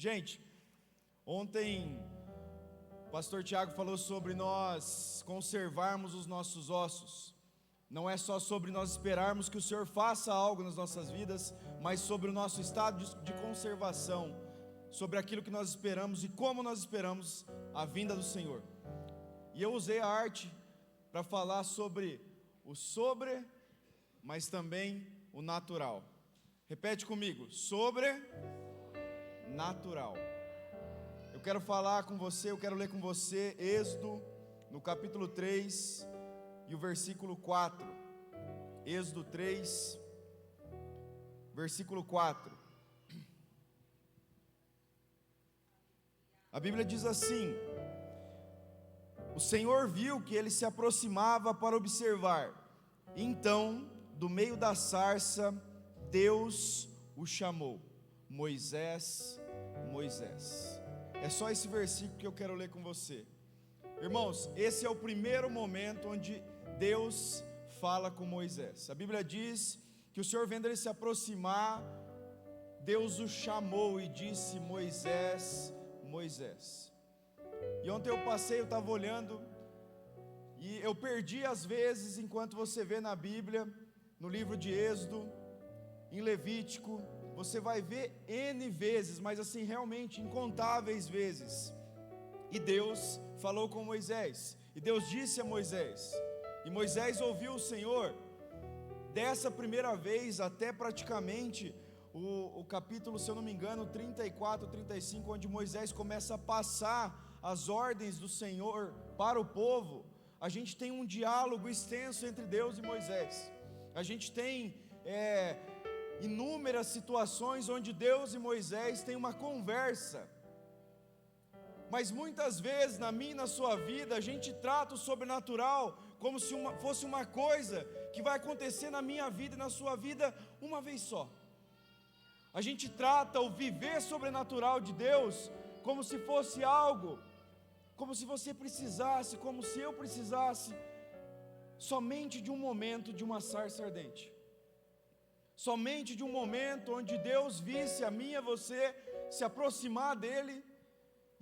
Gente, ontem o pastor Tiago falou sobre nós conservarmos os nossos ossos. Não é só sobre nós esperarmos que o Senhor faça algo nas nossas vidas, mas sobre o nosso estado de conservação, sobre aquilo que nós esperamos e como nós esperamos a vinda do Senhor. E eu usei a arte para falar sobre o mas também o natural. Repete comigo: sobrenatural. Eu quero falar com você, eu quero ler com você Êxodo, no capítulo 3 e o versículo 4. Êxodo 3, versículo 4. A Bíblia diz assim: o Senhor viu que ele se aproximava para observar, então, do meio da sarça, Deus o chamou: Moisés, Moisés. É só esse versículo que eu quero ler com você. Irmãos, esse é o primeiro momento onde Deus fala com Moisés. A Bíblia diz que o Senhor, vendo ele se aproximar, Deus o chamou e disse: Moisés, Moisés. E ontem eu estava olhando, e eu perdi às vezes, enquanto você vê na Bíblia, no livro de Êxodo, em Levítico, você vai ver N vezes, mas assim, realmente incontáveis vezes. E Deus falou com Moisés, e Deus disse a Moisés, e Moisés ouviu o Senhor, dessa primeira vez até praticamente o capítulo, se eu não me engano, 34, 35, onde Moisés começa a passar as ordens do Senhor para o povo. A gente tem um diálogo extenso entre Deus e Moisés. A gente tem inúmeras situações onde Deus e Moisés têm uma conversa. Mas muitas vezes na minha e na sua vida, a gente trata o sobrenatural como se fosse uma coisa que vai acontecer na minha vida e na sua vida uma vez só. A gente trata o viver sobrenatural de Deus como se fosse algo, como se você precisasse, como se eu precisasse somente de um momento de uma sarça ardente, somente de um momento onde Deus visse a mim e a você se aproximar dele,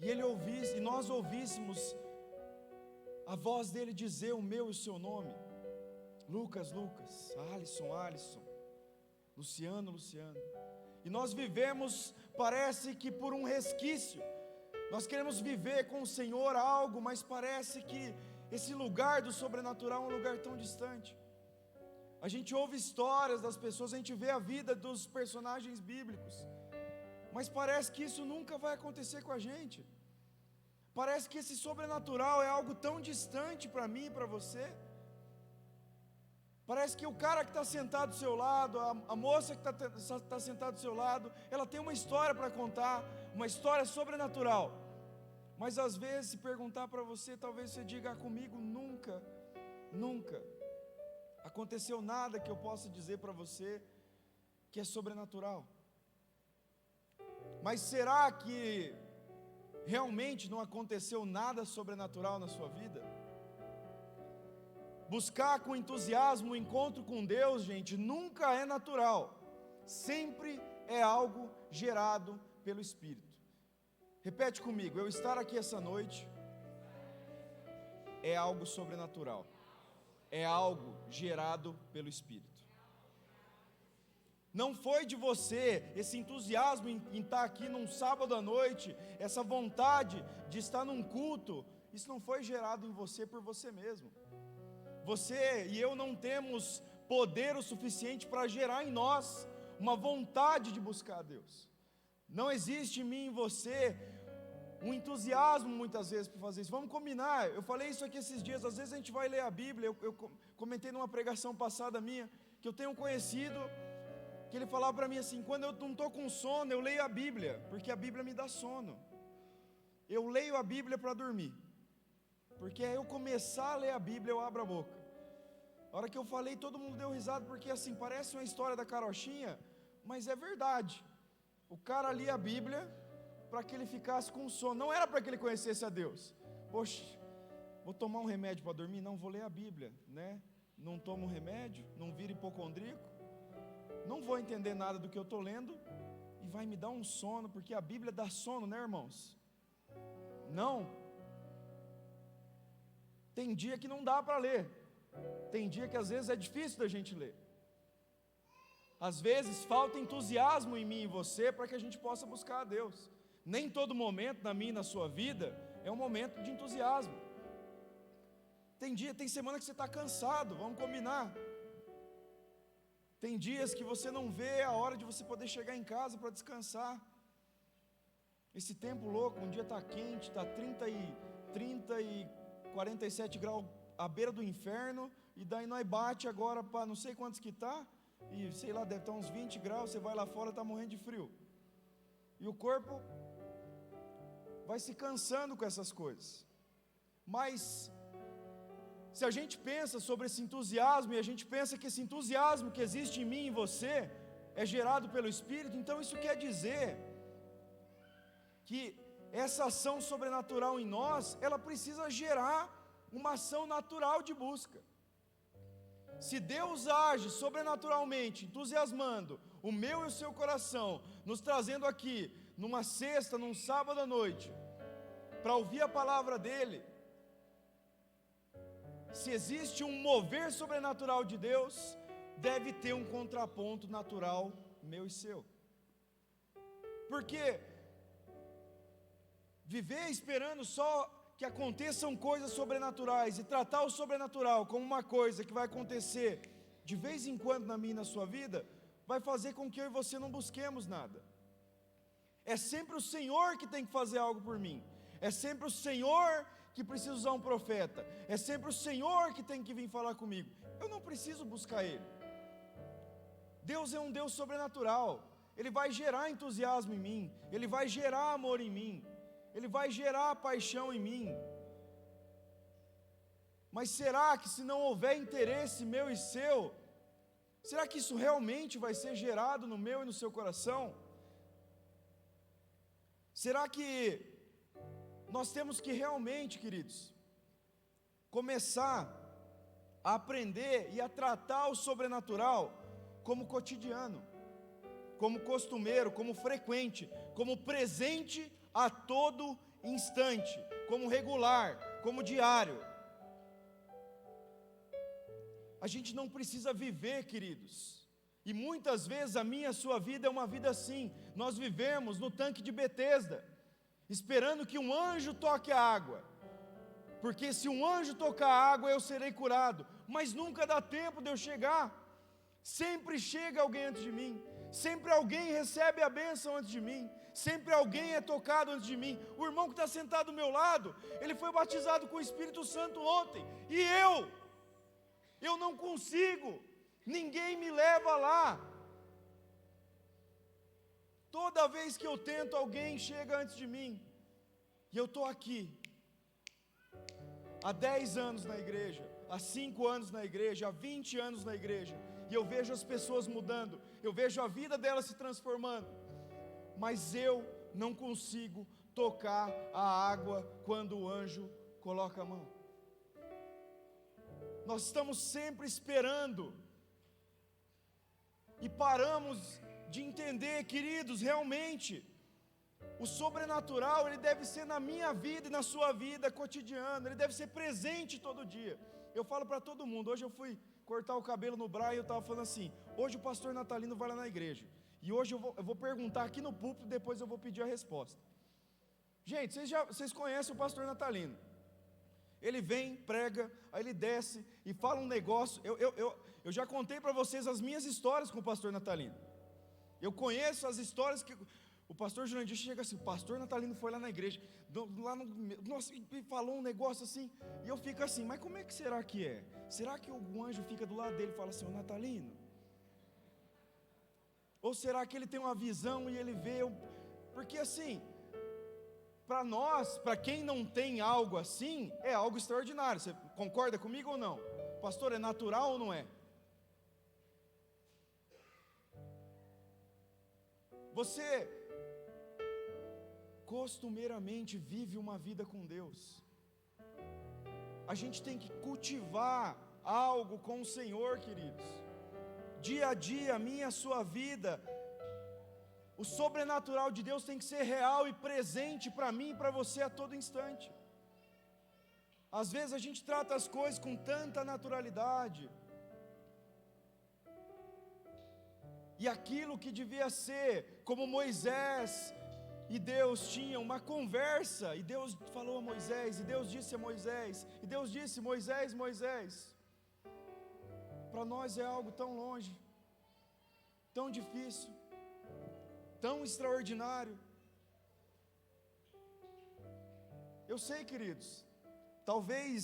e ele ouvisse, e nós ouvíssemos a voz dele dizer o meu e o seu nome: Lucas, Lucas, Alisson, Alisson, Luciano, Luciano. E nós vivemos, parece que por um resquício, nós queremos viver com o Senhor algo, mas parece que esse lugar do sobrenatural é um lugar tão distante. A gente ouve histórias das pessoas, a gente vê a vida dos personagens bíblicos, mas parece que isso nunca vai acontecer com a gente. Parece que esse sobrenatural é algo tão distante para mim e para você. Parece que o cara que está sentado do seu lado, a moça que está sentada do seu lado, ela tem uma história para contar, uma história sobrenatural. Mas às vezes, se perguntar para você, talvez você diga: comigo nunca aconteceu nada que eu possa dizer para você que é sobrenatural. Mas será que realmente não aconteceu nada sobrenatural na sua vida? Buscar com entusiasmo o encontro com Deus, gente, nunca é natural, sempre é algo gerado pelo Espírito. Repete comigo: eu estar aqui essa noite é algo sobrenatural, é algo gerado pelo Espírito. Não foi de você esse entusiasmo em estar aqui num sábado à noite, essa vontade de estar num culto, isso não foi gerado em você por você mesmo. Você e eu não temos poder o suficiente para gerar em nós uma vontade de buscar a Deus. Não existe em mim e em você um entusiasmo muitas vezes para fazer isso. Vamos combinar, eu falei isso aqui esses dias. Às vezes a gente vai ler a Bíblia, eu comentei numa pregação passada minha, que eu tenho um conhecido, que ele falava para mim assim: quando eu não estou com sono, eu leio a Bíblia, porque a Bíblia me dá sono. Eu leio a Bíblia para dormir, porque aí eu começar a ler a Bíblia, eu abro a boca. A hora que eu falei, todo mundo deu risada, porque assim, parece uma história da carochinha, mas é verdade. O cara lia a Bíblia para que ele ficasse com sono, não era para que ele conhecesse a Deus. Poxa, vou tomar um remédio para dormir? Não, vou ler a Bíblia, né? Não tomo um remédio, não viro hipocondríaco, não vou entender nada do que eu estou lendo, e vai me dar um sono, porque a Bíblia dá sono, né, irmãos? Não. Tem dia que não dá para ler, tem dia que às vezes é difícil da gente ler. Às vezes falta entusiasmo em mim e em você para que a gente possa buscar a Deus. Nem todo momento na minha e na sua vida é um momento de entusiasmo. Tem semana que você está cansado, vamos combinar. Tem dias que você não vê a hora de você poder chegar em casa para descansar. Esse tempo louco, um dia está quente, está 30 e 47 graus à beira do inferno, e daí nós bate agora para não sei quantos que está, e sei lá, deve estar uns 20 graus, você vai lá fora, está morrendo de frio. E o corpo vai se cansando com essas coisas. Mas se a gente pensa sobre esse entusiasmo, e a gente pensa que esse entusiasmo que existe em mim e em você é gerado pelo Espírito, então isso quer dizer que essa ação sobrenatural em nós, ela precisa gerar uma ação natural de busca. Se Deus age sobrenaturalmente, entusiasmando o meu e o seu coração, nos trazendo aqui, numa sexta, num sábado à noite, para ouvir a palavra dEle, se existe um mover sobrenatural de Deus, deve ter um contraponto natural meu e seu. Porque viver esperando só que aconteçam coisas sobrenaturais e tratar o sobrenatural como uma coisa que vai acontecer de vez em quando na minha e na sua vida, vai fazer com que eu e você não busquemos nada. É sempre o Senhor que tem que fazer algo por mim. É sempre o Senhor que precisa usar um profeta. É sempre o Senhor que tem que vir falar comigo. Eu não preciso buscar Ele. Deus é um Deus sobrenatural. Ele vai gerar entusiasmo em mim. Ele vai gerar amor em mim. Ele vai gerar paixão em mim. Mas será que se não houver interesse meu e seu, será que isso realmente vai ser gerado no meu e no seu coração? Será que nós temos que realmente, queridos, começar a aprender e a tratar o sobrenatural como cotidiano, como costumeiro, como frequente, como presente a todo instante, como regular, como diário. A gente não precisa viver, queridos, e muitas vezes a minha e a sua vida é uma vida assim. Nós vivemos no tanque de Betesda, esperando que um anjo toque a água, porque se um anjo tocar a água eu serei curado, mas nunca dá tempo de eu chegar. Sempre chega alguém antes de mim, sempre alguém recebe a bênção antes de mim, sempre alguém é tocado antes de mim. O irmão que está sentado do meu lado, ele foi batizado com o Espírito Santo ontem, e eu não consigo, ninguém me leva lá. Toda vez que eu tento, alguém chega antes de mim, e eu estou aqui, há 10 anos na igreja, há 5 anos na igreja, há 20 anos na igreja, e eu vejo as pessoas mudando, eu vejo a vida delas se transformando, mas eu não consigo tocar a água quando o anjo coloca a mão. Nós estamos sempre esperando, e paramos de entender, queridos, realmente, o sobrenatural, ele deve ser na minha vida e na sua vida cotidiana, ele deve ser presente todo dia. Eu falo para todo mundo, hoje eu fui cortar o cabelo no Braille, eu estava falando assim, hoje o pastor Natalino vai lá na igreja, e hoje eu vou perguntar aqui no púlpito, depois eu vou pedir a resposta. Gente, vocês conhecem o pastor Natalino, ele vem, prega, aí ele desce e fala um negócio. Eu já contei para vocês as minhas histórias com o pastor Natalino, eu conheço as histórias que o pastor Jurandir chega assim, o pastor Natalino foi lá na igreja, nossa, e falou um negócio assim, e eu fico assim, mas como é que será que é? Será que o anjo fica do lado dele e fala assim, ô Natalino? Ou será que ele tem uma visão e ele vê, porque assim, para nós, para quem não tem algo assim, é algo extraordinário. Você concorda comigo ou não? Pastor, é natural ou não é? Você costumeiramente vive uma vida com Deus. A gente tem que cultivar algo com o Senhor, queridos. Dia a dia, a minha e a sua vida, O sobrenatural de Deus tem que ser real e presente para mim e para você a todo instante. Às vezes a gente trata as coisas com tanta naturalidade, e aquilo que devia ser, como Moisés e Deus tinham uma conversa, e Deus falou a Moisés, e Deus disse a Moisés, e Deus disse: Moisés, Moisés. Para nós é algo tão longe, tão difícil, tão extraordinário. Eu sei, queridos, talvez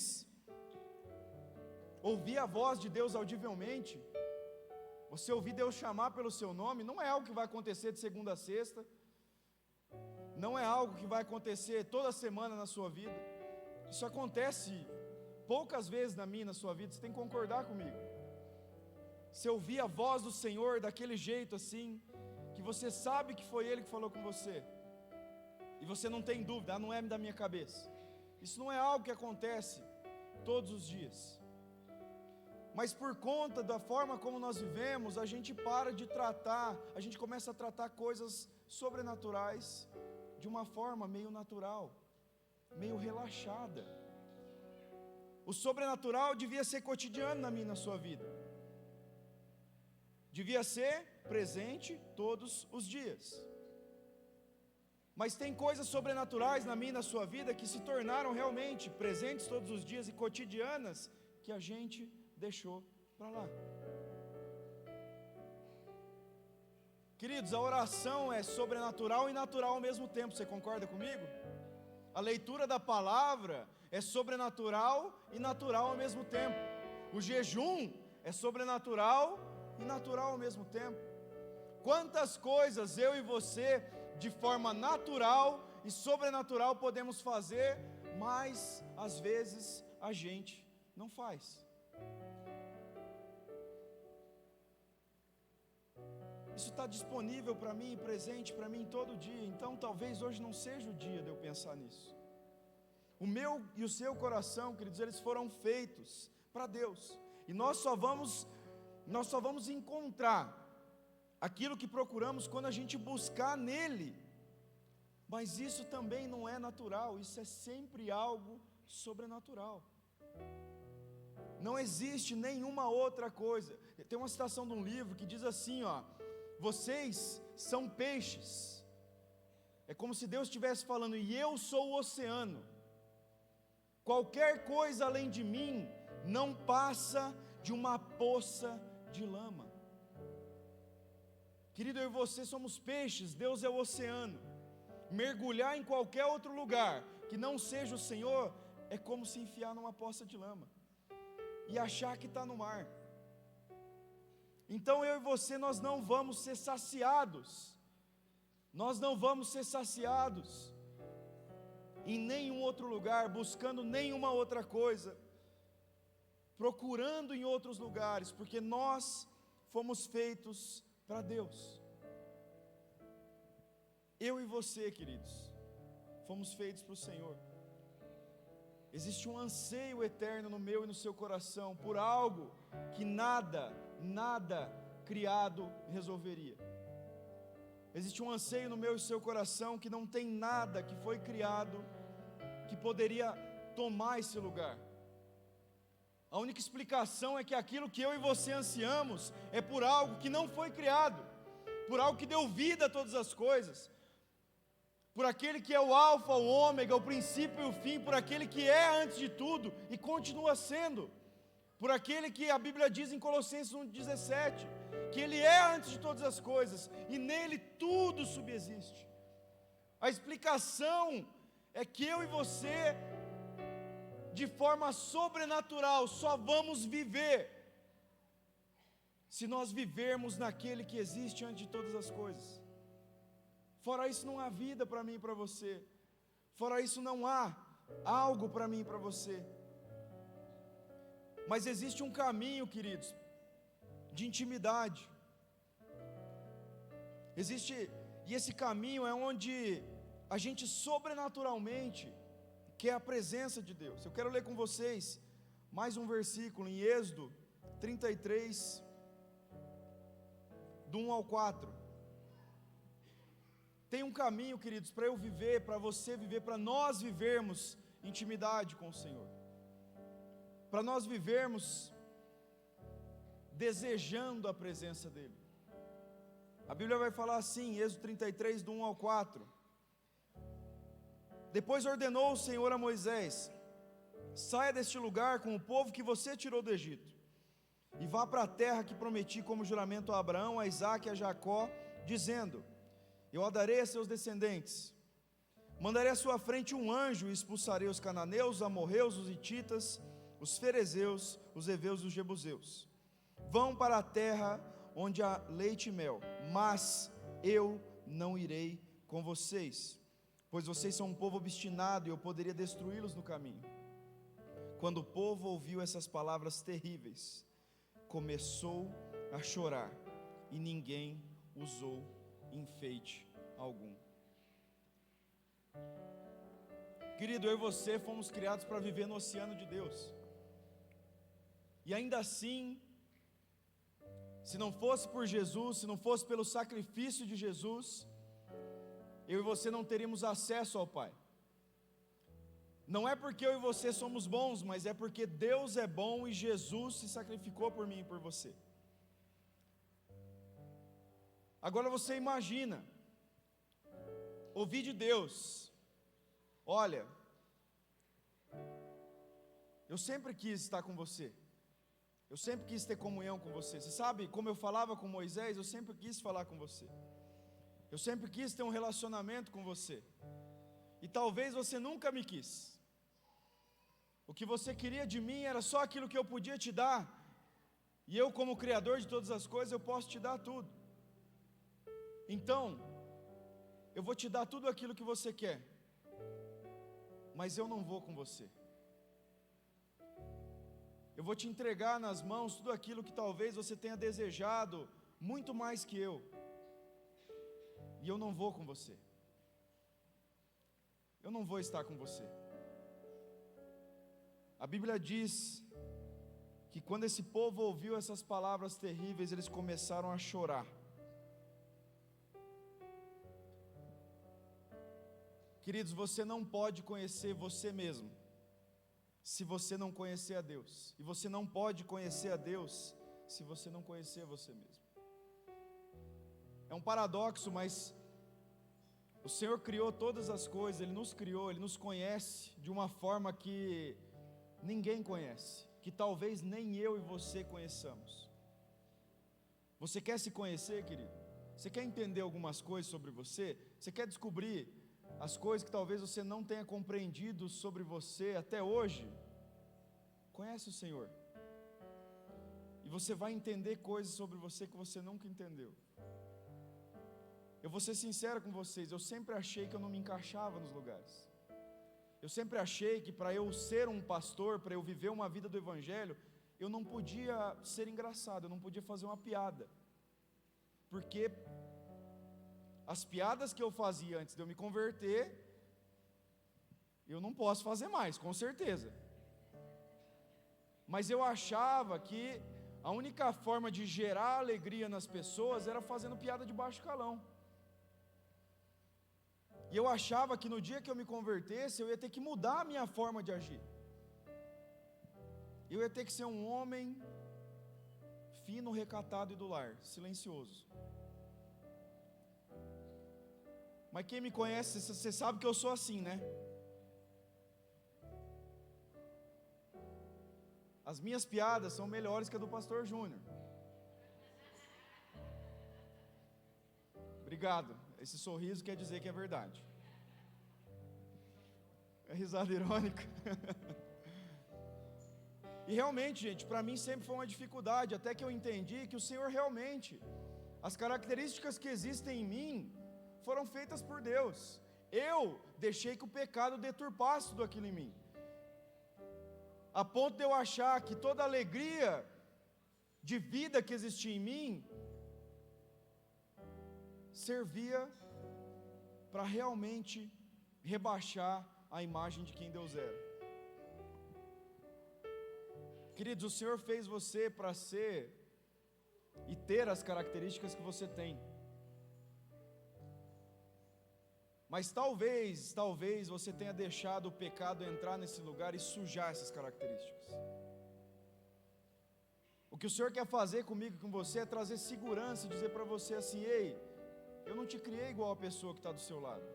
ouvir a voz de Deus audivelmente, você ouvir Deus chamar pelo seu nome, não é algo que vai acontecer de segunda a sexta, não é algo que vai acontecer toda semana na sua vida. Isso acontece poucas vezes na minha e na sua vida, você tem que concordar comigo. Você ouvir a voz do Senhor daquele jeito assim, que você sabe que foi Ele que falou com você, e você não tem dúvida, não é da minha cabeça. Isso não é algo que acontece todos os dias. Mas por conta da forma como nós vivemos, a gente para de tratar, a gente começa a tratar coisas sobrenaturais de uma forma meio natural, meio relaxada. O sobrenatural devia ser cotidiano na minha e na sua vida. Devia ser presente todos os dias. Mas tem coisas sobrenaturais na minha e na sua vida que se tornaram realmente presentes todos os dias e cotidianas, que a gente deixou para lá. Queridos, a oração é sobrenatural e natural ao mesmo tempo, você concorda comigo? A leitura da palavra é sobrenatural e natural ao mesmo tempo. O jejum é sobrenatural e natural ao mesmo tempo. Quantas coisas eu e você, de forma natural e sobrenatural, podemos fazer, mas às vezes a gente não faz. Isso está disponível para mim, presente para mim todo dia. Então talvez hoje não seja o dia de eu pensar nisso. O meu e o seu coração, queridos, eles foram feitos para Deus. E nós só vamos encontrar aquilo que procuramos quando a gente buscar nele. Mas isso também não é natural, isso é sempre algo sobrenatural. Não existe nenhuma outra coisa. Tem uma citação de um livro que diz assim, ó: vocês são peixes. É como se Deus estivesse falando: e eu sou o oceano. Qualquer coisa além de mim não passa de uma poça de lama. Querido, eu e você somos peixes, Deus é o oceano. Mergulhar em qualquer outro lugar que não seja o Senhor é como se enfiar numa poça de lama e achar que está no mar. Então eu e você, nós não vamos ser saciados. Nós não vamos ser saciados em nenhum outro lugar, buscando nenhuma outra coisa, procurando em outros lugares, porque nós fomos feitos para Deus. Eu e você, queridos, fomos feitos para o Senhor. Existe um anseio eterno no meu e no seu coração por algo que nada criado resolveria. Existe um anseio no meu e seu coração que não tem nada que foi criado que poderia tomar esse lugar. A única explicação é que aquilo que eu e você ansiamos é por algo que não foi criado, por algo que deu vida a todas as coisas, por aquele que é o alfa, o ômega, o princípio e o fim, por aquele que é antes de tudo e continua sendo, por aquele que a Bíblia diz em Colossenses 1,17, que Ele é antes de todas as coisas, e nele tudo subsiste. A explicação é que eu e você, de forma sobrenatural, só vamos viver, se nós vivermos naquele que existe antes de todas as coisas. Fora isso não há vida para mim e para você. Fora isso não há algo para mim e para você. Mas existe um caminho, queridos, de intimidade. E esse caminho é onde a gente sobrenaturalmente quer a presença de Deus. Eu quero ler com vocês mais um versículo em Êxodo 33, do 1 ao 4. Tem um caminho, queridos, para eu viver, para você viver, para nós vivermos intimidade com o Senhor, para nós vivermos desejando a presença dEle. A Bíblia vai falar assim, Êxodo 33, do 1 ao 4. Depois ordenou o Senhor a Moisés: saia deste lugar com o povo que você tirou do Egito, e vá para a terra que prometi como juramento a Abraão, a Isaque e a Jacó, dizendo: eu a darei a seus descendentes. Mandarei à sua frente um anjo, e expulsarei os cananeus, os amorreus, os hititas, os ferezeus, os heveus e os jebuseus. Vão para a terra onde há leite e mel, mas eu não irei com vocês, pois vocês são um povo obstinado, e eu poderia destruí-los no caminho. Quando o povo ouviu essas palavras terríveis, começou a chorar, e ninguém usou enfeite algum. Querido, eu e você fomos criados para viver no oceano de Deus, e ainda assim, se não fosse por Jesus, se não fosse pelo sacrifício de Jesus, eu e você não teríamos acesso ao Pai. Não é porque eu e você somos bons, mas é porque Deus é bom e Jesus se sacrificou por mim e por você. Agora você imagina, ouvir de Deus: olha, eu sempre quis estar com você, eu sempre quis ter comunhão com você. Você sabe, como eu falava com Moisés, eu sempre quis falar com você, eu sempre quis ter um relacionamento com você, e talvez você nunca me quis. O que você queria de mim era só aquilo que eu podia te dar, e eu, como Criador de todas as coisas, eu posso te dar tudo. Então, eu vou te dar tudo aquilo que você quer, mas eu não vou com você. Eu vou te entregar nas mãos tudo aquilo que talvez você tenha desejado muito mais que eu, e eu não vou com você. Eu não vou estar com você. A Bíblia diz que quando esse povo ouviu essas palavras terríveis, eles começaram a chorar. Queridos, você não pode conhecer você mesmo se você não conhecer a Deus, e você não pode conhecer a Deus se você não conhecer você mesmo. É um paradoxo, mas o Senhor criou todas as coisas, Ele nos criou, Ele nos conhece de uma forma que ninguém conhece, que talvez nem eu e você conheçamos. Você quer se conhecer, querido? Você quer entender algumas coisas sobre você? Você quer descobrir as coisas que talvez você não tenha compreendido sobre você até hoje? Conhece o Senhor, e você vai entender coisas sobre você que você nunca entendeu. Eu vou ser sincero com vocês, eu sempre achei que eu não me encaixava nos lugares. Eu sempre achei que para eu ser um pastor, para eu viver uma vida do Evangelho, eu não podia ser engraçado, eu não podia fazer uma piada, porque as piadas que eu fazia antes de eu me converter, eu não posso fazer mais, com certeza. Mas eu achava que a única forma de gerar alegria nas pessoas era fazendo piada de baixo calão. E eu achava que no dia que eu me convertesse, eu ia ter que mudar a minha forma de agir. Eu ia ter que ser um homem fino, recatado e do lar, silencioso. Mas quem me conhece, você sabe que eu sou assim, né? As minhas piadas são melhores que a do pastor Júnior. Obrigado. Esse sorriso quer dizer que é verdade. É risada irônica. E realmente, gente, para mim sempre foi uma dificuldade, até que eu entendi que o Senhor realmente, as características que existem em mim, foram feitas por Deus. Eu deixei que o pecado deturpasse tudo aquilo em mim, a ponto de eu achar que toda a alegria de vida que existia em mim servia para realmente rebaixar a imagem de quem Deus era. Queridos, o Senhor fez você para ser e ter as características que você tem. Mas talvez você tenha deixado o pecado entrar nesse lugar e sujar essas características. O que o Senhor quer fazer comigo e com você é trazer segurança e dizer para você assim: ei, eu não te criei igual a pessoa que está do seu lado.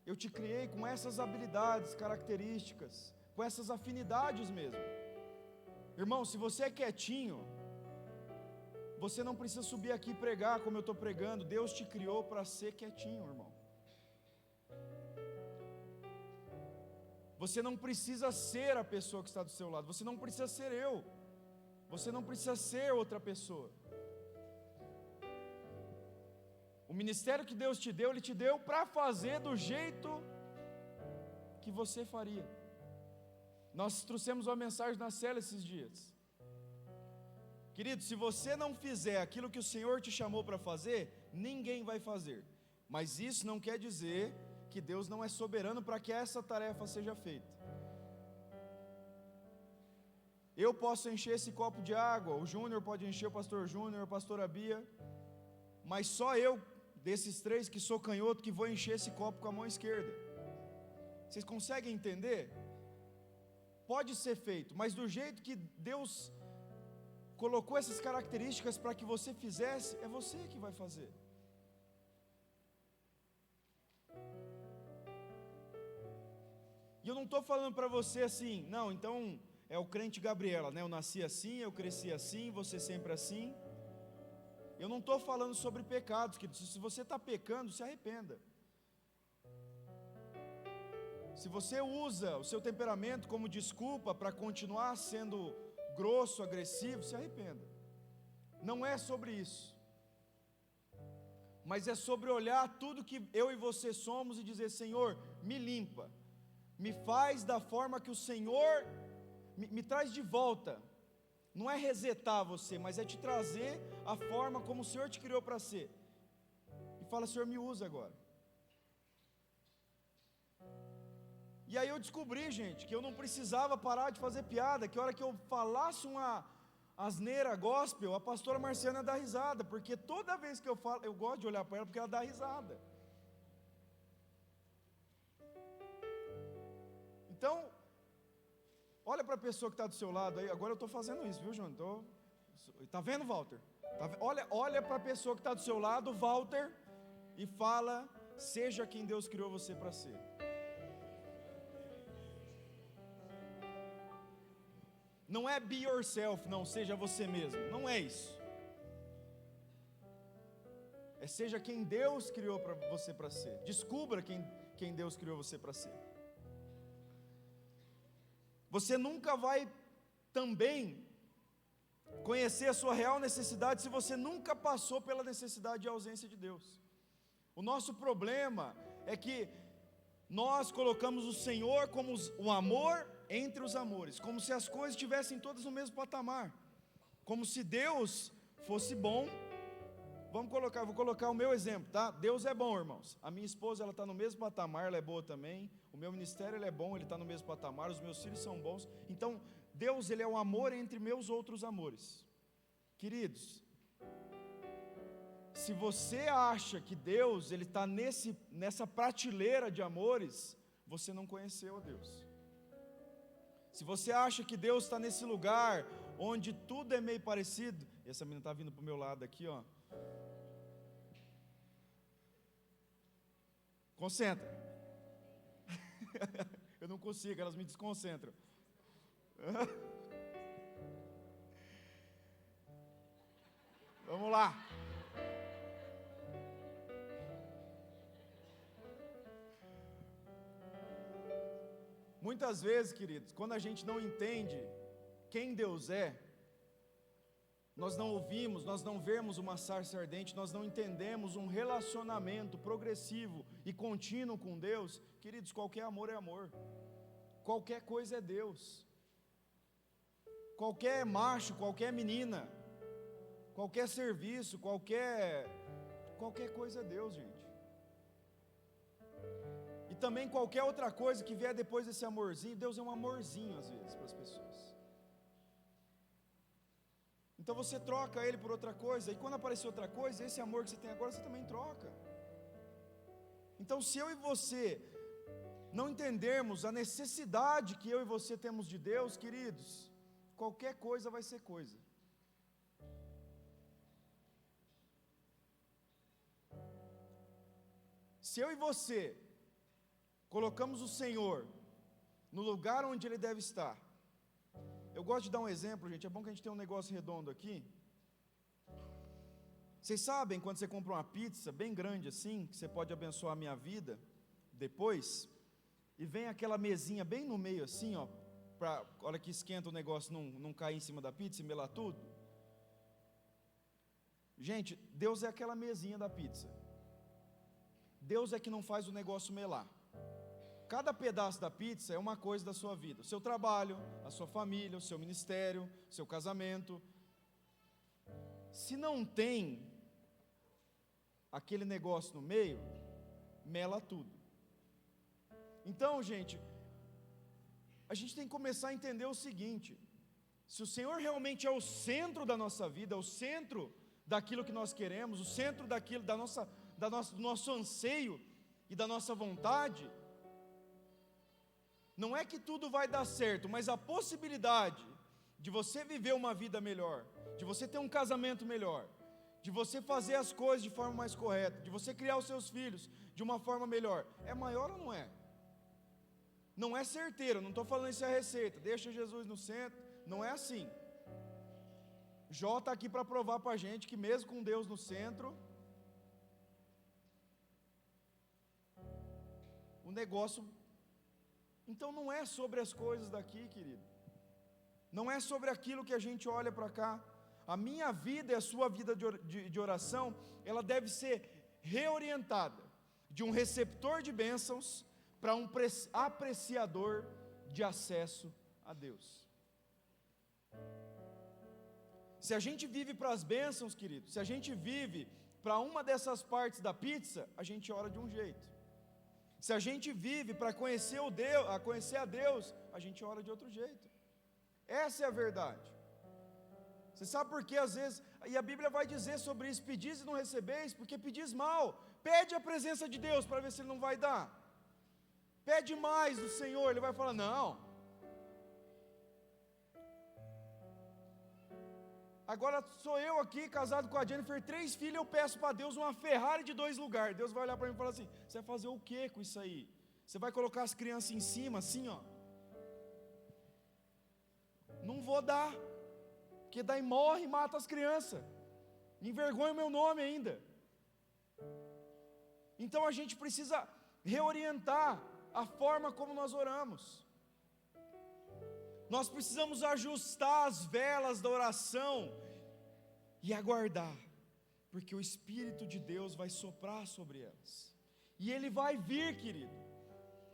Eu te criei com essas habilidades, características, com essas afinidades mesmo. Irmão, se você é quietinho, você não precisa subir aqui e pregar como eu estou pregando. Deus te criou para ser quietinho, irmão. Você não precisa ser a pessoa que está do seu lado. Você não precisa ser eu. Você não precisa ser outra pessoa. O ministério que Deus te deu, Ele te deu para fazer do jeito que você faria. Nós trouxemos uma mensagem na cela esses dias. Querido, se você não fizer aquilo que o Senhor te chamou para fazer, ninguém vai fazer. Mas isso não quer dizer que Deus não é soberano para que essa tarefa seja feita. Eu posso encher esse copo de água, o Júnior pode encher, o pastor Júnior, a pastora Bia, mas só eu, desses três que sou canhoto, que vou encher esse copo com a mão esquerda. Vocês conseguem entender? Pode ser feito, mas do jeito que Deus colocou essas características para que você fizesse, é você que vai fazer. E eu não estou falando para você assim, não, então é o crente Gabriela, né? Eu nasci assim, eu cresci assim, você sempre assim. Eu não estou falando sobre pecados, querido. Se você está pecando, se arrependa. Se você usa o seu temperamento como desculpa para continuar sendo grosso, agressivo, se arrependa. Não é sobre isso. Mas é sobre olhar tudo que eu e você somos e dizer: Senhor, me limpa. Me faz da forma que o Senhor me traz de volta. Não é resetar você, mas é te trazer a forma como o Senhor te criou para ser. E fala: Senhor, me usa agora. E aí eu descobri, gente, que eu não precisava parar de fazer piada, que a hora que eu falasse uma asneira gospel, a pastora Marciana dá risada, porque toda vez que eu falo, eu gosto de olhar para ela porque ela dá risada. Então, olha para a pessoa que está do seu lado aí. Agora eu estou fazendo isso, viu, João? Está vendo, Walter? Olha para a pessoa que está do seu lado, Walter, e fala: seja quem Deus criou você para ser. Não é be yourself, não, seja você mesmo. Não é isso. É seja quem Deus criou para você para ser. Descubra quem Deus criou você para ser. Você nunca vai também conhecer a sua real necessidade se você nunca passou pela necessidade e ausência de Deus. O nosso problema é que nós colocamos o Senhor como o amor entre os amores, como se as coisas estivessem todas no mesmo patamar, como se Deus fosse bom. Vou colocar o meu exemplo, tá? Deus é bom, irmãos. A minha esposa, ela está no mesmo patamar, ela é boa também. O meu ministério, ele é bom, ele está no mesmo patamar. Os meus filhos são bons. Então, Deus, ele é o amor entre meus outros amores. Queridos, se você acha que Deus, ele está nessa prateleira de amores, você não conheceu a Deus. Se você acha que Deus está nesse lugar onde tudo é meio parecido, e essa menina está vindo para o meu lado aqui, ó. Concentra. Eu não consigo, elas me desconcentram. Vamos lá. Muitas vezes, queridos, quando a gente não entende quem Deus é, nós não ouvimos, nós não vemos uma sarça ardente, nós não entendemos um relacionamento progressivo e contínuo com Deus. Queridos, qualquer amor é amor, qualquer coisa é Deus, qualquer macho, qualquer menina, qualquer serviço, qualquer coisa é Deus, gente. E também qualquer outra coisa que vier depois desse amorzinho, Deus é um amorzinho às vezes para as pessoas. Então você troca ele por outra coisa, e quando aparecer outra coisa, esse amor que você tem agora, você também troca. Então, se eu e você não entendermos a necessidade que eu e você temos de Deus, queridos, qualquer coisa vai ser coisa. Se eu e você colocamos o Senhor no lugar onde Ele deve estar, eu gosto de dar um exemplo, gente, é bom que a gente tenha um negócio redondo aqui. Vocês sabem quando você compra uma pizza bem grande assim, que você pode abençoar a minha vida depois, e vem aquela mesinha bem no meio assim, ó, para a hora que esquenta o negócio não cair em cima da pizza e melar tudo? Gente, Deus é aquela mesinha da pizza. Deus é que não faz o negócio melar. Cada pedaço da pizza é uma coisa da sua vida: o seu trabalho, a sua família, o seu ministério, o seu casamento. Se não tem aquele negócio no meio, mela tudo. Então, gente, a gente tem que começar a entender o seguinte: se o Senhor realmente é o centro da nossa vida, o centro daquilo que nós queremos, o centro daquilo do nosso anseio e da nossa vontade, não é que tudo vai dar certo, mas a possibilidade de você viver uma vida melhor, de você ter um casamento melhor, de você fazer as coisas de forma mais correta, de você criar os seus filhos de uma forma melhor, é maior ou não é? Não é certeiro, não estou falando isso é receita, deixa Jesus no centro, não é assim. Jó está aqui para provar para a gente que mesmo com Deus no centro, o negócio... Então não é sobre as coisas daqui, querido, não é sobre aquilo que a gente olha para cá. A minha vida e a sua vida de oração, ela deve ser reorientada de um receptor de bênçãos para um apreciador de acesso a Deus. Se a gente vive para as bênçãos, querido, se a gente vive para uma dessas partes da pizza, a gente ora de um jeito. Se a gente vive para conhecer a Deus, a gente ora de outro jeito. Essa é a verdade. Você sabe por quê? Às vezes, e a Bíblia vai dizer sobre isso: pedis e não recebeis, porque pedis mal. Pede a presença de Deus para ver se Ele não vai dar. Pede mais do Senhor, Ele vai falar: não. Agora sou eu aqui, casado com a Jennifer, 3 filhos, eu peço para Deus uma Ferrari de 2 lugares. Deus vai olhar para mim e falar assim: você vai fazer o que com isso aí? Você vai colocar as crianças em cima, assim, ó? Não vou dar, porque daí morre e mata as crianças, envergonha o meu nome ainda. Então a gente precisa reorientar a forma como nós oramos. Nós precisamos ajustar as velas da oração e aguardar, porque o Espírito de Deus vai soprar sobre elas, e Ele vai vir, querido.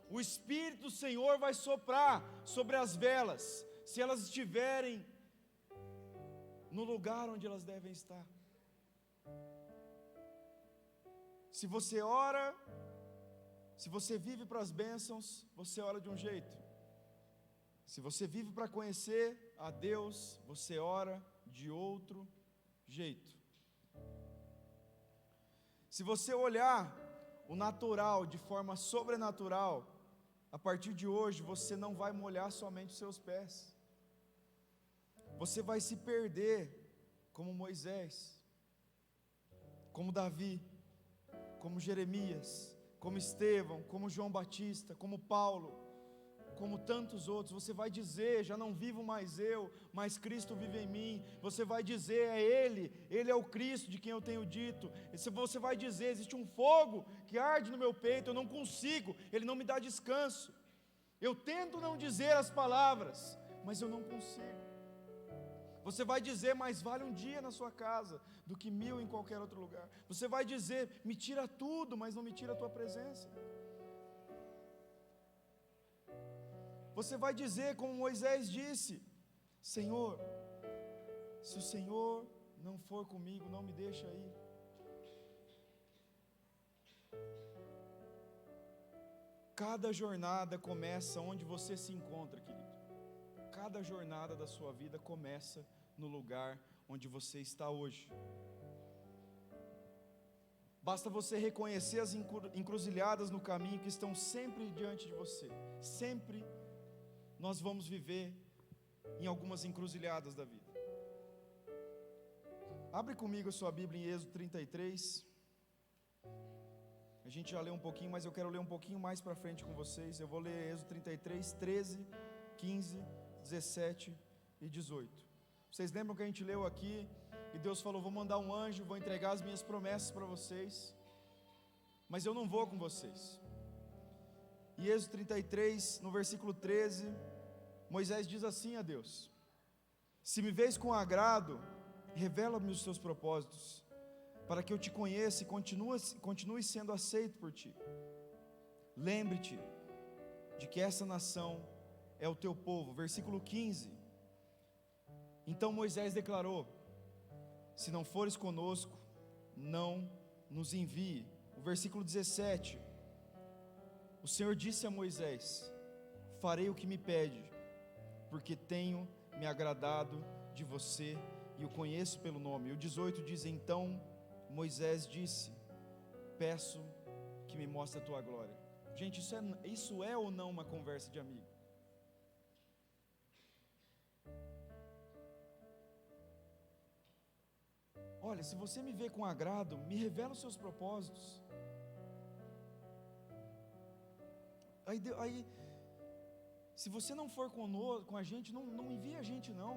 O Espírito do Senhor vai soprar sobre as velas, se elas estiverem no lugar onde elas devem estar. Se você ora, se você vive para as bênçãos, você ora de um jeito. Se você vive para conhecer a Deus, você ora de outro jeito. Se você olhar o natural de forma sobrenatural, a partir de hoje você não vai molhar somente os seus pés. Você vai se perder como Moisés, como Davi, como Jeremias, como Estevão, como João Batista, como Paulo, como tantos outros. Você vai dizer: já não vivo mais eu, mas Cristo vive em mim. Você vai dizer: é Ele é o Cristo de quem eu tenho dito. Você vai dizer: existe um fogo que arde no meu peito, eu não consigo, Ele não me dá descanso. Eu tento não dizer as palavras, mas eu não consigo. Você vai dizer: mais vale um dia na sua casa do que 1000 em qualquer outro lugar. Você vai dizer: me tira tudo, mas não me tira a tua presença. Você vai dizer como Moisés disse: Senhor, se o Senhor não for comigo, não me deixa ir. Cada jornada começa onde você se encontra, querido. Cada jornada da sua vida começa no lugar onde você está hoje. Basta você reconhecer as encruzilhadas no caminho que estão sempre diante de você. Sempre nós vamos viver em algumas encruzilhadas da vida. Abre comigo a sua Bíblia em Êxodo 33. A gente já leu um pouquinho, mas eu quero ler um pouquinho mais para frente com vocês. Eu vou ler Êxodo 33, 13, 15, 17 e 18. Vocês lembram que a gente leu aqui, e Deus falou: vou mandar um anjo, vou entregar as minhas promessas para vocês, mas eu não vou com vocês. E Êxodo 33, no versículo 13, Moisés diz assim a Deus: se me vês com agrado, revela-me os teus propósitos, para que eu te conheça e continue sendo aceito por ti. Lembre-te de que essa nação é o teu povo. Versículo 15. Então Moisés declarou: se não fores conosco, não nos envie. O versículo 17. O Senhor disse a Moisés: farei o que me pede, porque tenho me agradado de você e o conheço pelo nome. E o 18 diz: então Moisés disse: peço que me mostre a tua glória. Gente, isso é ou não uma conversa de amigo? Olha, se você me vê com agrado, me revela os seus propósitos. Aí se você não for conosco, com a gente, não envie a gente não.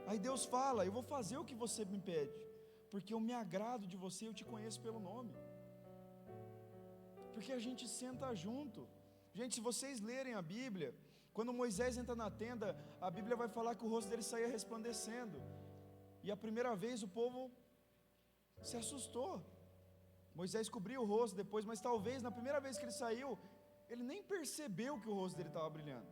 Aí Deus fala: eu vou fazer o que você me pede, porque eu me agrado de você, eu te conheço pelo nome. Porque a gente senta junto. Gente, se vocês lerem a Bíblia, quando Moisés entra na tenda, a Bíblia vai falar que o rosto dele saía resplandecendo. E a primeira vez o povo se assustou. Moisés cobriu o rosto depois, mas talvez na primeira vez que ele saiu, ele nem percebeu que o rosto dele estava brilhando.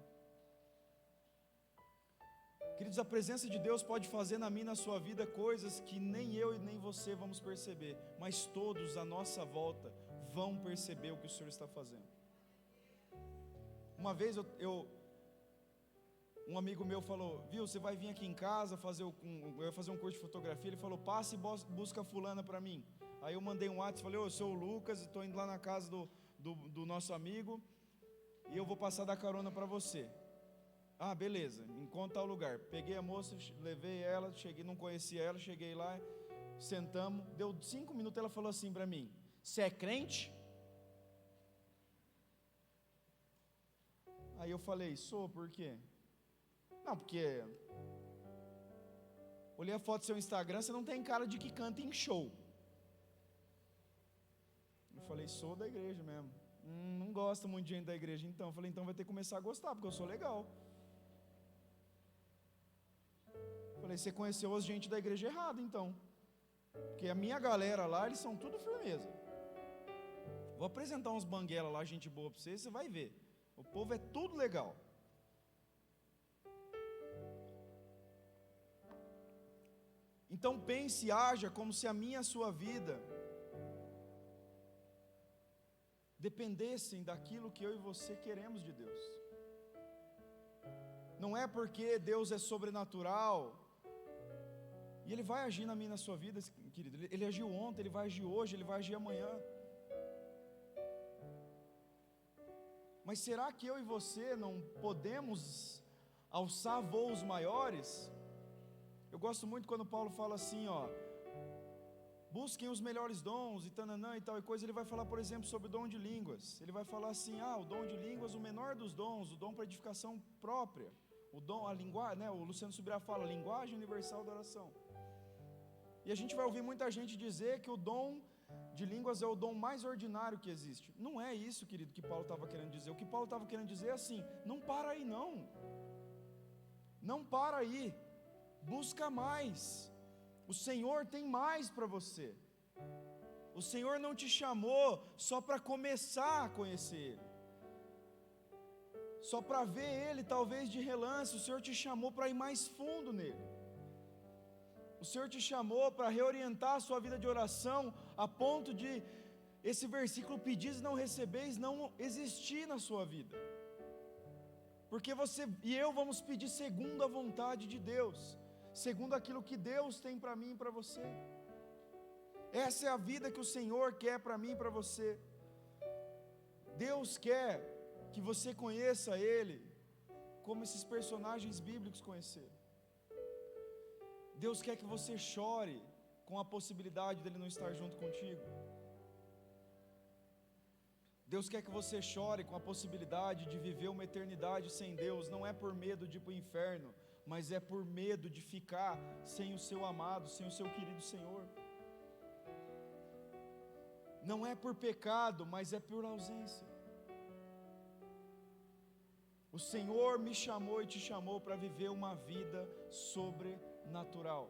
Queridos, a presença de Deus pode fazer na minha e na sua vida coisas que nem eu e nem você vamos perceber, mas todos à nossa volta vão perceber o que o Senhor está fazendo. Uma vez um amigo meu falou: viu, você vai vir aqui em casa eu ia fazer um curso de fotografia. Ele falou: passe e busca fulana para mim. Aí eu mandei um WhatsApp, falei: eu sou o Lucas, estou indo lá na casa do nosso amigo, e eu vou passar da carona para você. Ah, beleza, encontra tal lugar. Peguei a moça, levei ela, não conhecia ela, cheguei lá, sentamos, deu 5 minutos, ela falou assim para mim: você é crente? Aí eu falei: sou, por quê? Não, porque olhei a foto do seu Instagram, você não tem cara de que canta em show. Eu falei: sou da igreja mesmo. Não gosto muito de gente da igreja. Então eu falei: então vai ter que começar a gostar, porque eu sou legal. Eu falei: você conheceu as gente da igreja errada então, porque a minha galera lá, eles são tudo firmeza. Vou apresentar uns banguela lá, gente boa para você vai ver. O povo é tudo legal. Então pense e haja como se a minha e a sua vida dependessem daquilo que eu e você queremos de Deus. Não é porque Deus é sobrenatural, e Ele vai agir na minha e na sua vida, querido. Ele agiu ontem, Ele vai agir hoje, Ele vai agir amanhã. Mas será que eu e você não podemos alçar voos maiores? Eu gosto muito quando Paulo fala assim, busquem os melhores dons e tananã e tal e coisa. Ele vai falar, por exemplo, sobre o dom de línguas. Ele vai falar assim: o dom de línguas, o menor dos dons, o dom para edificação própria, o dom, a linguagem, né? O Luciano Subirá fala, linguagem universal da oração. E a gente vai ouvir muita gente dizer que o dom de línguas é o dom mais ordinário que existe. Não é isso, querido, que Paulo estava querendo dizer. O que Paulo estava querendo dizer é assim: não para aí não. Não para aí. Busca mais. O Senhor tem mais para você. O Senhor não te chamou só para começar a conhecer Ele, só para ver Ele talvez de relance. O Senhor te chamou para ir mais fundo nele. O Senhor te chamou para reorientar a sua vida de oração, a ponto de esse versículo: pedis e não recebeis, não existir na sua vida. Porque você e eu vamos pedir segundo a vontade de Deus, segundo aquilo que Deus tem para mim e para você. Essa é a vida que o Senhor quer para mim e para você. Deus quer que você conheça Ele como esses personagens bíblicos conheceram. Deus quer que você chore com a possibilidade dele não estar junto contigo. Deus quer que você chore com a possibilidade de viver uma eternidade sem Deus. Não é por medo de ir para o inferno, mas é por medo de ficar sem o seu amado, sem o seu querido Senhor. Não é por pecado, mas é por ausência. O Senhor me chamou e te chamou para viver uma vida sobrenatural,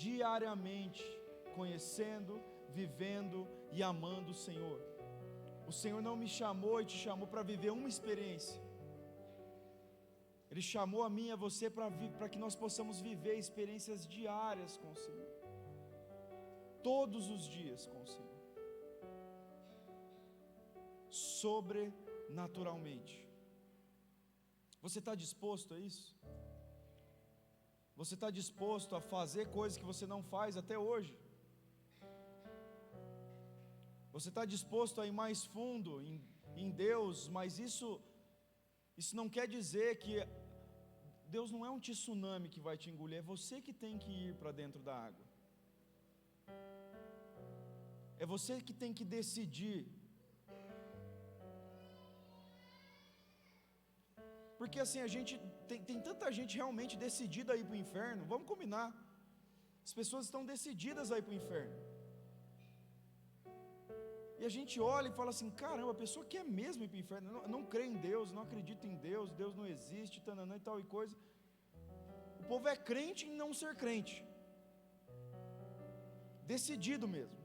diariamente, conhecendo, vivendo e amando o Senhor. O Senhor não me chamou e te chamou para viver uma experiência. Ele chamou a mim e a você para que nós possamos viver experiências diárias com o Senhor. Todos os dias com o Senhor. Sobrenaturalmente. Você está disposto a isso? Você está disposto a fazer coisas que você não faz até hoje? Você está disposto a ir mais fundo em Deus, mas isso não quer dizer que Deus não é um tsunami que vai te engolir, é você que tem que ir para dentro da água. É você que tem que decidir. Porque assim, tem tanta gente realmente decidida a ir para o inferno, vamos combinar. As pessoas estão decididas a ir para o inferno. E a gente olha e fala assim, caramba, a pessoa quer mesmo ir para o inferno, não crê em Deus, não acredita em Deus, Deus não existe, tananã e tal e coisa. O povo é crente em não ser crente. Decidido mesmo,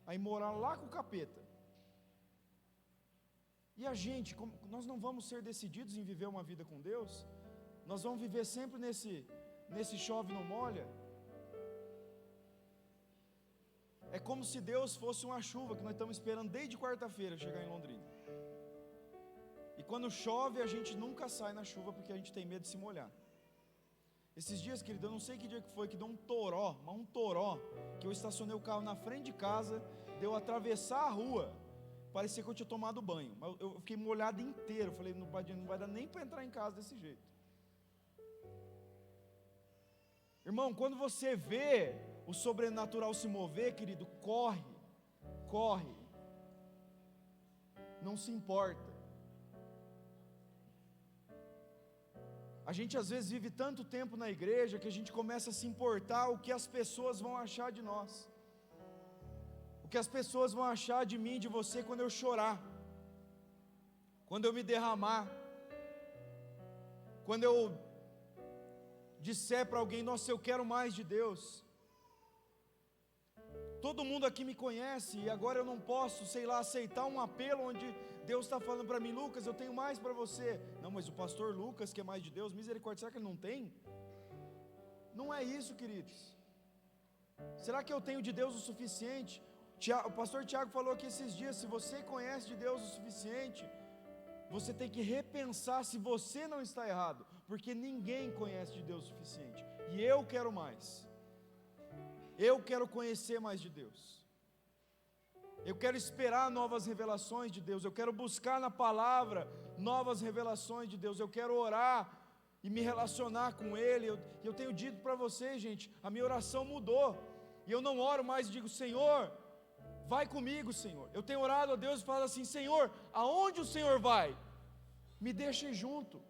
a ir morar lá com o capeta. E a gente, nós não vamos ser decididos em viver uma vida com Deus? Nós vamos viver sempre nesse chove não molha? É como se Deus fosse uma chuva que nós estamos esperando desde quarta-feira chegar em Londrina. E quando chove a gente nunca sai na chuva porque a gente tem medo de se molhar. Esses dias, querido, eu não sei que dia que foi, que deu um toró, que eu estacionei o carro na frente de casa, deu atravessar a rua, parecia que eu tinha tomado banho, mas eu fiquei molhado inteiro, falei, não vai dar nem para entrar em casa desse jeito. Irmão, quando você vê o sobrenatural se mover, querido, corre, não se importa. A gente às vezes vive tanto tempo na igreja que a gente começa a se importar o que as pessoas vão achar de nós, o que as pessoas vão achar de mim, de você, quando eu chorar, quando eu me derramar, quando eu disser para alguém, nossa, eu quero mais de Deus. Todo mundo aqui me conhece e agora eu não posso, sei lá, aceitar um apelo onde Deus está falando para mim, Lucas, eu tenho mais para você. Não, mas o pastor Lucas quer mais de Deus, misericórdia, será que ele não tem? Não é isso, queridos. Será que eu tenho de Deus o suficiente? O pastor Tiago falou aqui esses dias, se você conhece de Deus o suficiente, você tem que repensar se você não está errado, porque ninguém conhece de Deus o suficiente, e eu quero mais. Eu quero conhecer mais de Deus. Eu quero esperar novas revelações de Deus. Eu quero buscar na palavra novas revelações de Deus. Eu quero orar e me relacionar com Ele. Eu tenho dito para vocês, gente, a minha oração mudou. E eu não oro mais e digo, Senhor, vai comigo, Senhor. Eu tenho orado a Deus e falo assim, Senhor, aonde o Senhor vai? Me deixa ir junto.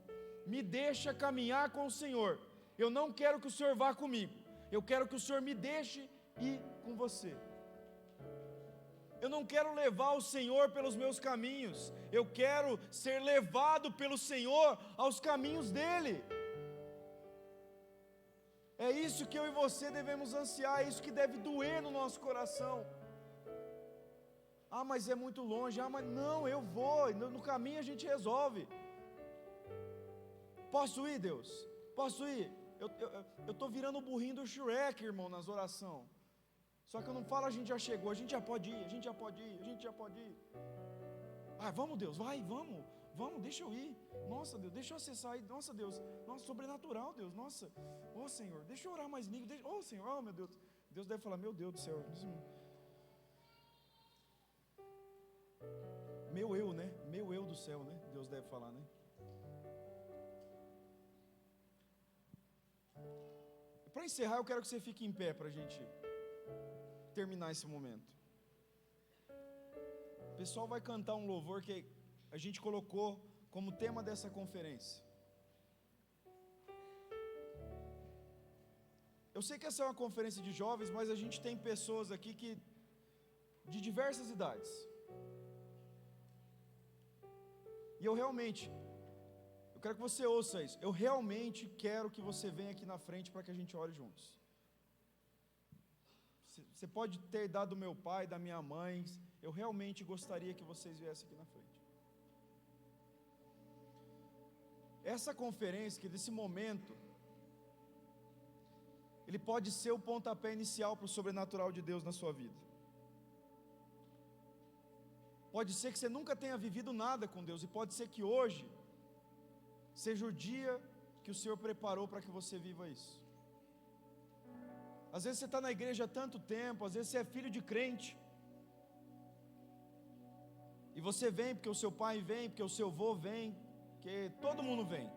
Me deixa caminhar com o Senhor. Eu não quero que o Senhor vá comigo. Eu quero que o Senhor me deixe ir com você. Eu não quero levar o Senhor pelos meus caminhos. Eu quero ser levado pelo Senhor aos caminhos dEle. É isso que eu e você devemos ansiar, é isso que deve doer no nosso coração. Ah, mas é muito longe. Ah, mas não, eu vou. No caminho a gente resolve. Posso ir, Deus? Posso ir? Eu estou virando o burrinho do Shrek, irmão, nas orações. Só que eu não falo, a gente já chegou, a gente já pode ir, a gente já pode ir, a gente já pode ir. Ah, vamos Deus, vai, vamos, deixa eu ir. Nossa Deus, deixa eu acessar aí, nossa Deus, nossa, sobrenatural Deus, nossa, Senhor, deixa eu orar mais nível, Senhor, meu Deus. Deus deve falar, meu Deus do céu, Meu eu, né? Meu eu do céu, né? Deus deve falar, né? Para encerrar, eu quero que você fique em pé para a gente terminar esse momento. O pessoal vai cantar um louvor que a gente colocou como tema dessa conferência. Eu sei que essa é uma conferência de jovens, mas a gente tem pessoas aqui de diversas idades. E eu quero que você ouça isso. Eu realmente quero que você venha aqui na frente para que a gente ore juntos. Você pode ter idade do meu pai, da minha mãe. Eu realmente gostaria que vocês viessem aqui na frente. Essa conferência, que desse momento, ele pode ser o pontapé inicial para o sobrenatural de Deus na sua vida. Pode ser que você nunca tenha vivido nada com Deus, e pode ser que hoje seja o dia que o Senhor preparou para que você viva isso. Às vezes você está na igreja há tanto tempo, às vezes você é filho de crente, e você vem porque o seu pai vem, porque o seu avô vem, porque todo mundo vem.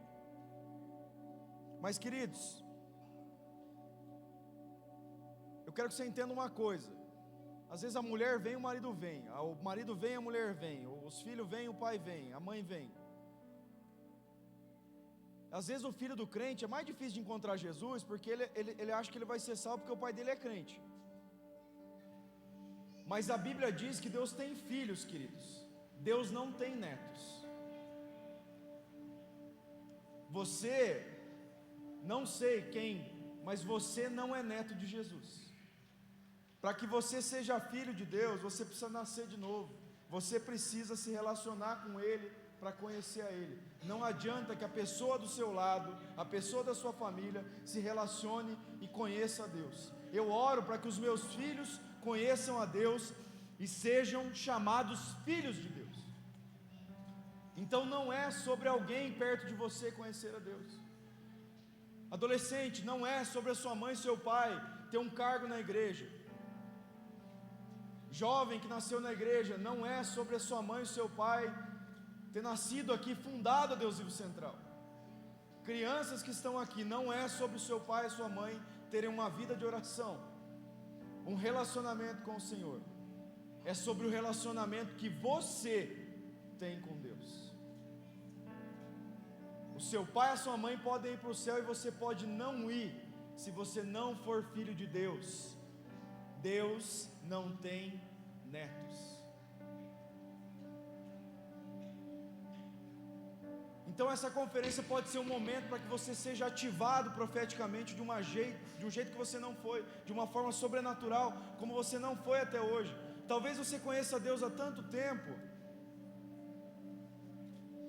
Mas queridos, eu quero que você entenda uma coisa. Às vezes a mulher vem, o marido vem, o marido vem, a mulher vem, os filhos vêm, o pai vem, a mãe vem. Às vezes o filho do crente é mais difícil de encontrar Jesus, porque ele acha que ele vai ser salvo porque o pai dele é crente. Mas a Bíblia diz que Deus tem filhos, queridos. Deus não tem netos. Você, não sei quem, mas você não é neto de Jesus. Para que você seja filho de Deus, você precisa nascer de novo. Você precisa se relacionar com Ele para conhecer a Ele. Não adianta que a pessoa do seu lado, a pessoa da sua família, se relacione e conheça a Deus. Eu oro para que os meus filhos conheçam a Deus e sejam chamados filhos de Deus. Então não é sobre alguém perto de você conhecer a Deus. Adolescente, não é sobre a sua mãe e seu pai ter um cargo na igreja. Jovem que nasceu na igreja, não é sobre a sua mãe e o seu pai ter nascido aqui, fundado a Deus Vivo Central. Crianças que estão aqui, não é sobre o seu pai e a sua mãe terem uma vida de oração, um relacionamento com o Senhor. É sobre o relacionamento que você tem com Deus. O seu pai e a sua mãe podem ir para o céu e você pode não ir, se você não for filho de Deus. Deus não tem netos. Então essa conferência pode ser um momento para que você seja ativado profeticamente de um jeito que você não foi, de uma forma sobrenatural, como você não foi até hoje. Talvez você conheça Deus há tanto tempo,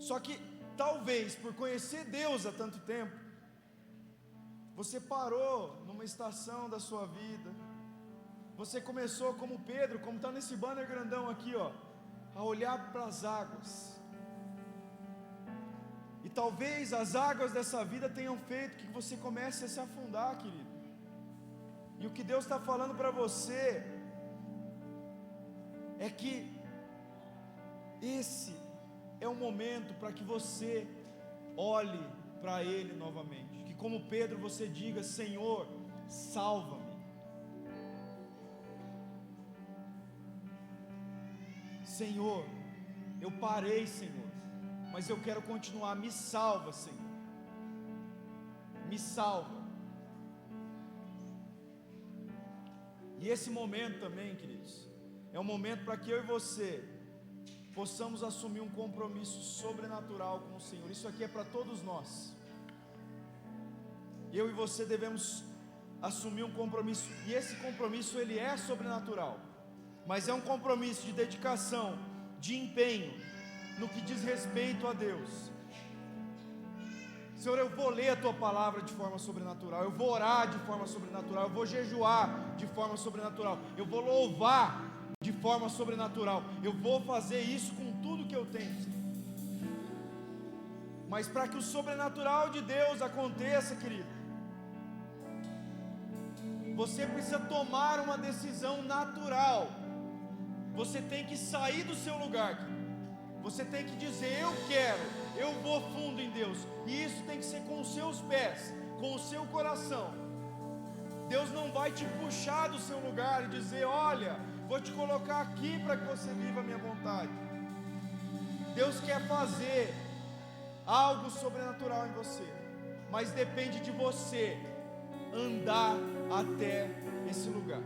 só que talvez por conhecer Deus há tanto tempo, você parou numa estação da sua vida. Você começou como Pedro, como está nesse banner grandão aqui, ó, a olhar para as águas. E talvez as águas dessa vida tenham feito que você comece a se afundar, querido. E o que Deus está falando para você é que esse é o momento para que você olhe para Ele novamente. Que como Pedro você diga: Senhor, salva-me. Senhor, eu parei, Senhor, mas eu quero continuar. Me salva, Senhor. Me salva. E esse momento também, queridos, é um momento para que eu e você possamos assumir um compromisso sobrenatural com o Senhor. Isso aqui é para todos nós. Eu e você devemos assumir um compromisso, e esse compromisso ele é sobrenatural, mas é um compromisso de dedicação, de empenho, no que diz respeito a Deus. Senhor, eu vou ler a Tua palavra de forma sobrenatural, eu vou orar de forma sobrenatural, eu vou jejuar de forma sobrenatural, eu vou louvar de forma sobrenatural, eu vou fazer isso com tudo que eu tenho, Senhor. Mas para que o sobrenatural de Deus aconteça, querido, você precisa tomar uma decisão natural. Você tem que sair do seu lugar, querido. Você tem que dizer: eu quero, eu vou fundo em Deus. E isso tem que ser com os seus pés, com o seu coração. Deus não vai te puxar do seu lugar e dizer: olha, vou te colocar aqui para que você viva a minha vontade. Deus quer fazer algo sobrenatural em você, mas depende de você andar até esse lugar.